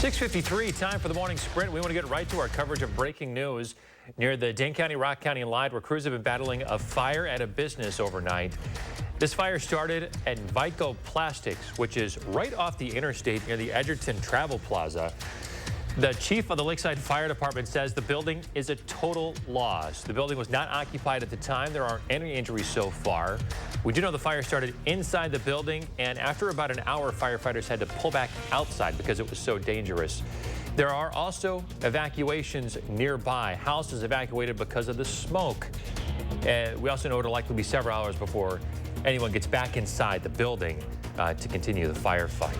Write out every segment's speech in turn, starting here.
6:53, time for the morning sprint. We want to get right to our coverage of breaking news near the Dane County, Rock County line, where crews have been battling a fire at a business overnight. This fire started at Vico Plastics, which is right off the interstate near the Edgerton Travel Plaza. The chief of the Lakeside Fire Department says the building is a total loss. The building was not occupied at the time. There aren't any injuries so far. We do know the fire started inside the building, and after about an hour, firefighters had to pull back outside because it was so dangerous. There are also evacuations nearby. Houses evacuated because of the smoke. We also know it'll likely be several hours before anyone gets back inside the building to continue the firefight.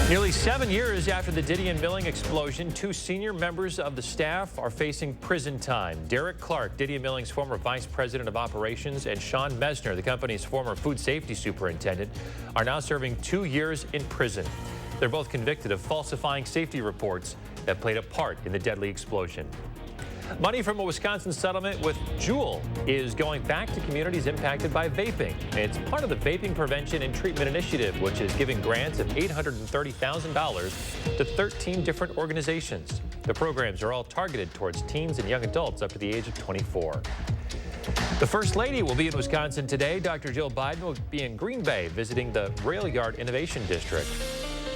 Nearly 7 years after the Didion Milling explosion, two senior members of the staff are facing prison time. Derek Clark, Didion Milling's former vice president of operations, and Sean Mesner, the company's former food safety superintendent, are now serving 2 years in prison. They're both convicted of falsifying safety reports that played a part in the deadly explosion. Money from a Wisconsin settlement with Juul is going back to communities impacted by vaping. It's part of the Vaping Prevention and Treatment Initiative, which is giving grants of $830,000 to 13 different organizations. The programs are all targeted towards teens and young adults up to the age of 24. The First Lady will be in Wisconsin today. Dr. Jill Biden will be in Green Bay visiting the Rail Yard Innovation District.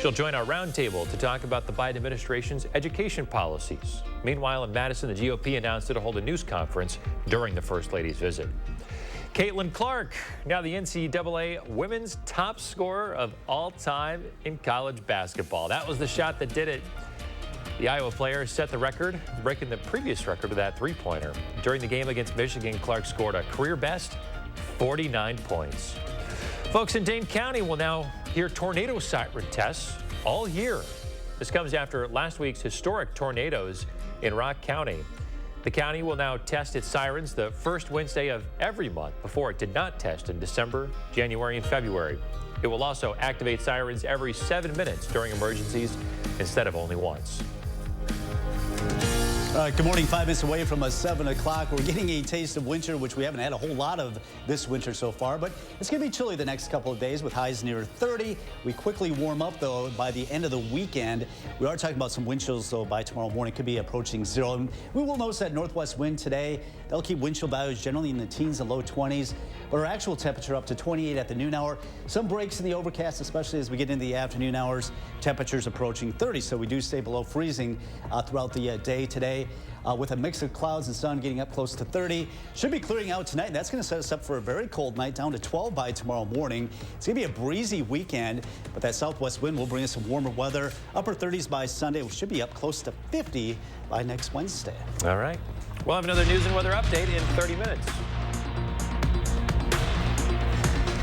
She'll join our roundtable to talk about the Biden administration's education policies. Meanwhile, in Madison, the GOP announced it'll hold a news conference during the First Lady's visit. Caitlin Clark, now the NCAA women's top scorer of all time in college basketball. That was the shot that did it. The Iowa player set the record, breaking the previous record of that three-pointer. During the game against Michigan, Clark scored a career-best 49 points. Folks in Dane County will now hear tornado siren tests all year. This comes after last week's historic tornadoes in Rock County. The county will now test its sirens the first Wednesday of every month before it did not test in December, January, and February. It will also activate sirens every 7 minutes during emergencies instead of only once. Good morning. 5 minutes away from 7 o'clock. We're getting a taste of winter, which we haven't had a whole lot of this winter so far, but it's going to be chilly the next couple of days with highs near 30. We quickly warm up, though, by the end of the weekend. We are talking about some wind chills, though, by tomorrow morning. Could be approaching 0. And we will notice that northwest wind today. That'll keep wind chill values generally in the teens and low 20s, but our actual temperature up to 28 at the noon hour. Some breaks in the overcast, especially as we get into the afternoon hours. Temperatures approaching 30, so we do stay below freezing throughout the day today. With a mix of clouds and sun getting up close to 30. Should be clearing out tonight. That's going to set us up for a very cold night, down to 12 by tomorrow morning. It's going to be a breezy weekend, but that southwest wind will bring us some warmer weather. Upper 30s by Sunday. We should be up close to 50 by next Wednesday. All right. We'll have another news and weather update in 30 minutes.